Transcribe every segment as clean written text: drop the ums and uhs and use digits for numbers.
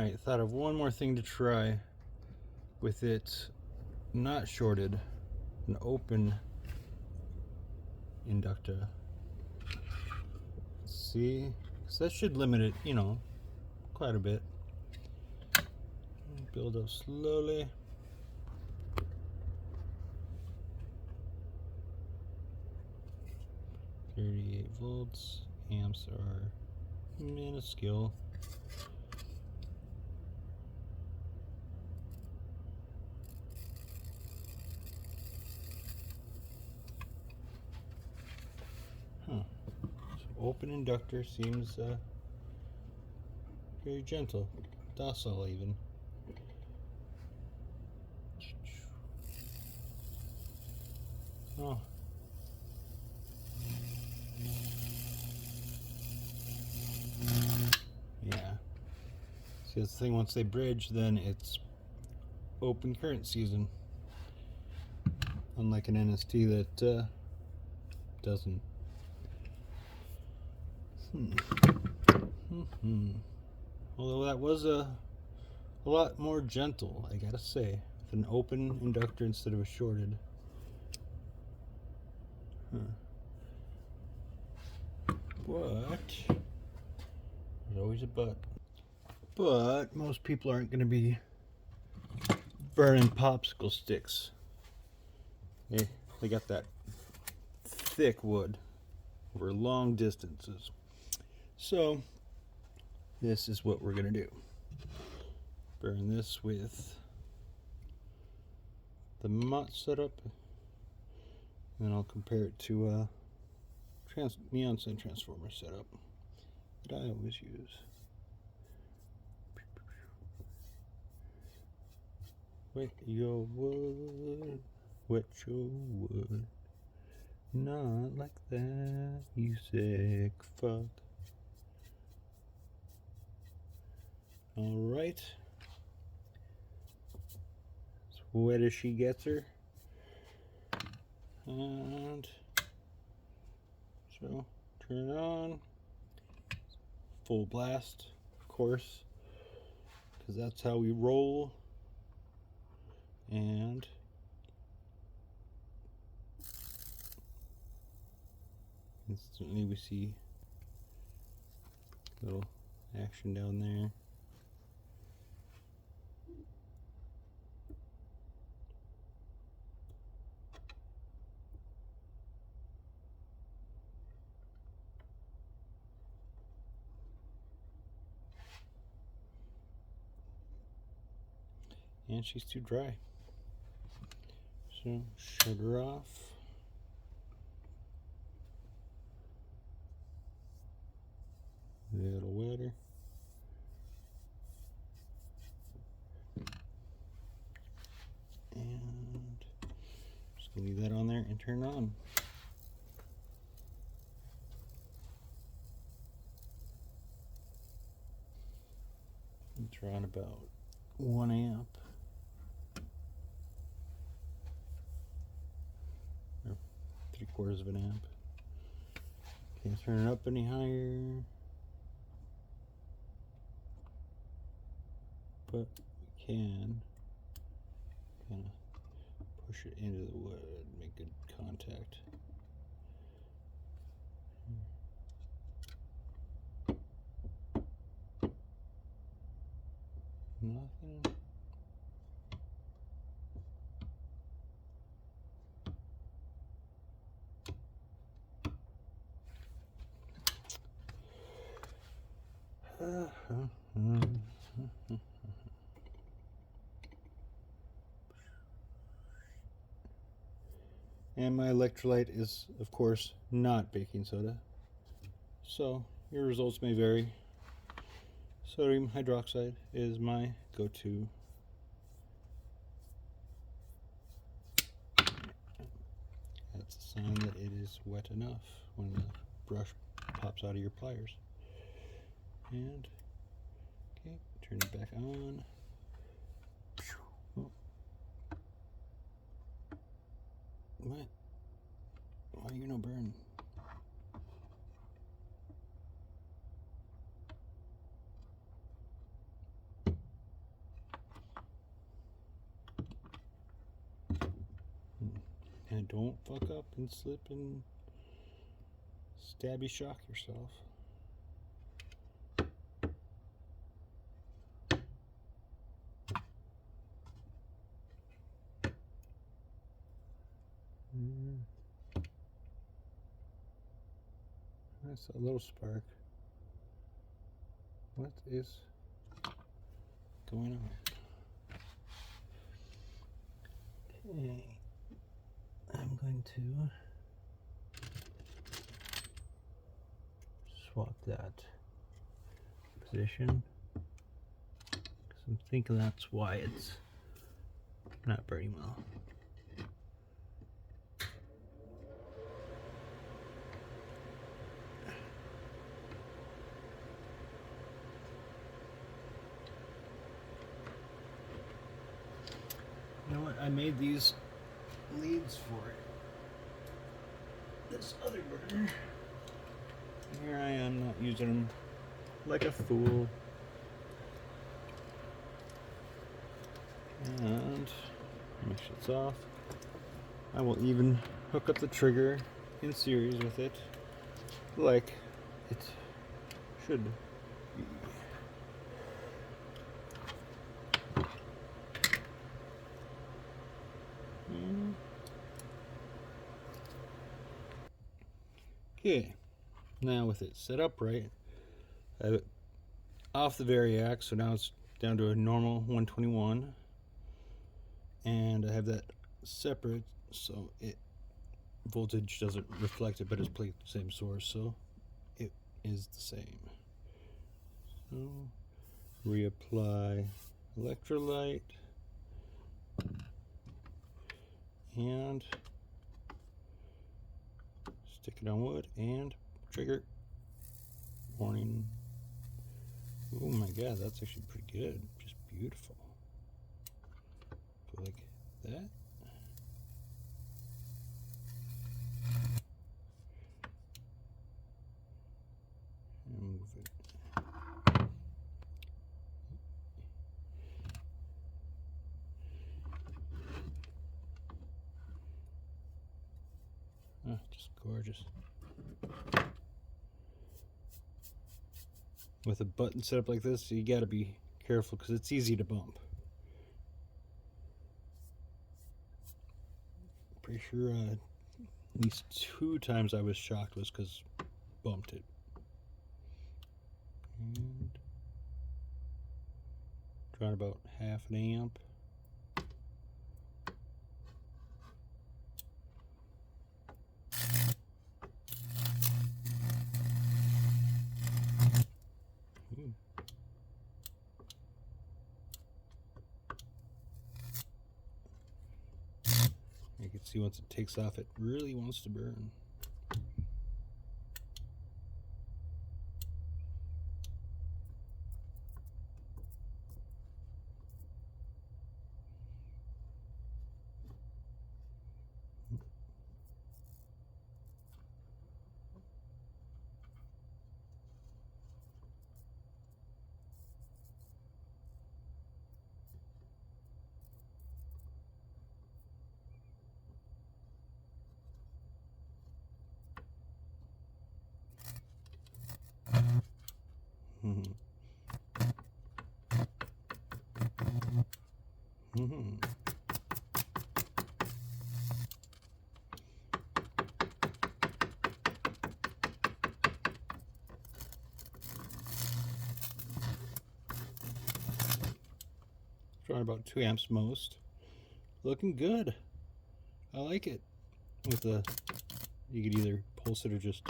Alright, thought of one more thing to try with it not shorted, an open inductor. Let's see, because that should limit it, you know, quite a bit. Build up slowly. .38 volts. Amps are minuscule. So open inductor seems very gentle, docile even. Oh. Yeah. See, that's the thing, once they bridge, then it's open current season. Unlike an NST that doesn't. Although that was a lot more gentle, I gotta say, with an open inductor instead of a shorted. But there's always a but. But most people aren't going to be burning popsicle sticks. They got that thick wood over long distances. So this is what we're going to do. Burn this with the mots setup, and then I'll compare it to a neon sign transformer setup that I always use. Wet your wood, wet your wood. Not like that, you sick fuck. Alright. As wet as she gets her. And so, turn it on. Full blast, of course, because that's how we roll. And instantly we see a little action down there. And she's too dry. So shut her off. A little wetter. And just gonna leave that on there and turn it on. It's around about 1 amp. Or 3/4 of an amp. Can't turn it up any higher. But we can kind of push it into the wood, make good contact. Nothing. And my electrolyte is, of course, not baking soda. So your results may vary. Sodium hydroxide is my go-to. That's a sign that it is wet enough when the brush pops out of your pliers. And, okay, turn it back on. Oh. What? Why are you no burn? And don't fuck up and slip and stabby shock yourself. That's a little spark. What is going on? Okay, I'm going to swap that position because I'm thinking that's why it's not burning well. You know what? I made these leads for it. This other burner. Here I am not using them like a fool. And make sure it's off. I will even hook up the trigger in series with it like it should be. Okay, now with it set up right, I have it off the variac, so now it's down to a normal 121, and I have that separate so it voltage doesn't reflect it, but it's played the same source, so it is the same. So reapply electrolyte and stick it on wood and trigger. Warning. Oh my god, that's actually pretty good. Just beautiful. Go like that. And move it. Oh, just gorgeous. With a button set up like this, you gotta be careful because it's easy to bump. Pretty sure at least 2 times I was shocked was because bumped it. And drawing about half an amp. You can see once it takes off, it really wants to burn. Drawing about 2 amps most. Looking good. I like it. With the, you could either pulse it or just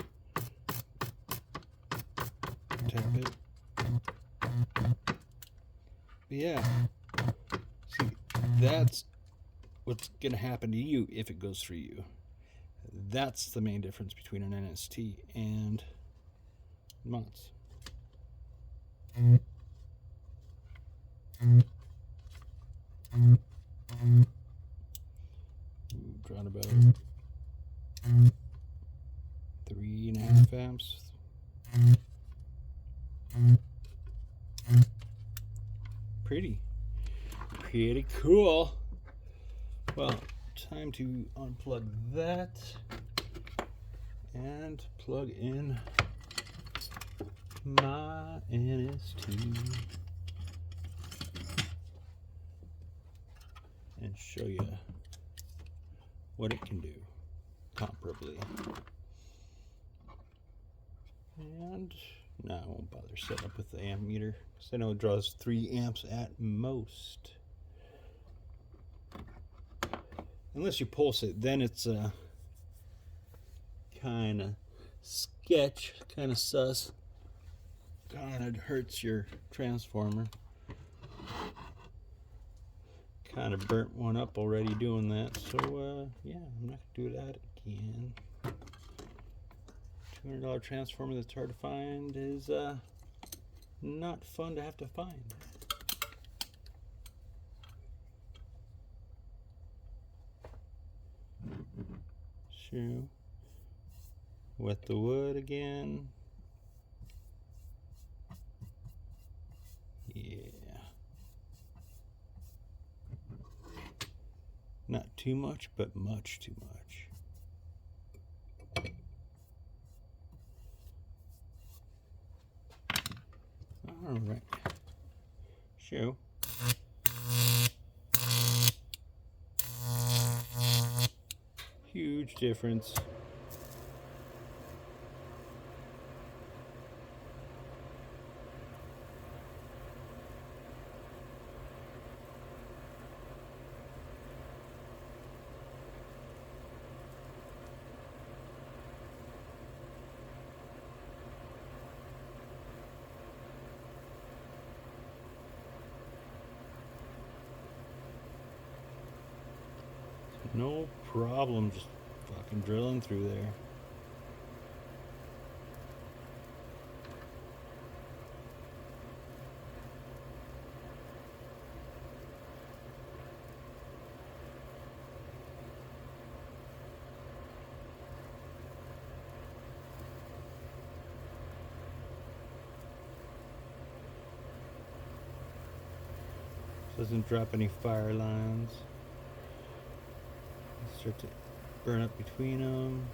tap it. But yeah, see, that's what's gonna happen to you if it goes through you. That's the main difference between an NST and mots. Drawn about 3.5 amps. Pretty cool. Well, time to unplug that and plug in my NST and show you what it can do comparably. And now I won't bother setting up with the amp meter because I know it draws 3 amps at most. Unless you pulse it, then it's kind of sketch, kind of sus, kind of hurts your transformer. Kind of burnt one up already doing that, so yeah, I'm not gonna do that again. $200 transformer that's hard to find is not fun to have to find. Sure. Wet the wood again. Yeah. Not too much, but much too much. All right. Show. Huge difference. No problem, just fucking drilling through there. Doesn't drop any fire lines. Start to burn up between them.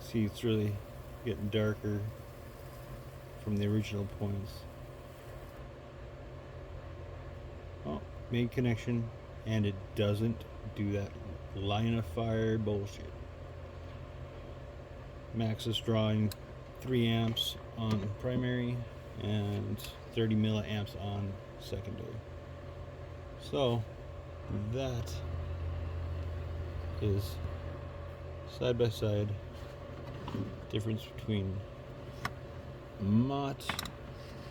See, it's really getting darker from the original points. Oh, made connection, and it doesn't do that line of fire bullshit. Max is drawing 3 amps on primary and 30 milliamps on secondary. So that is side by side difference between mot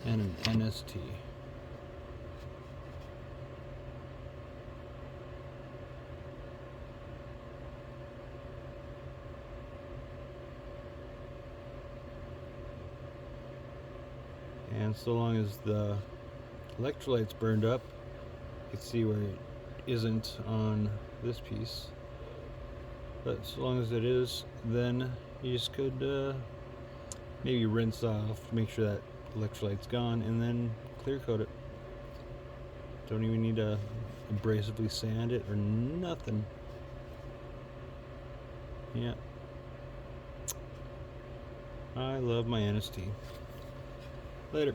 and an NST. And so long as the electrolyte's burned up, you can see where it isn't on this piece. But so long as it is, then you just could maybe rinse off, make sure that electrolyte's gone, and then clear coat it. Don't even need to abrasively sand it or nothing. Yeah. I love my NST. Later.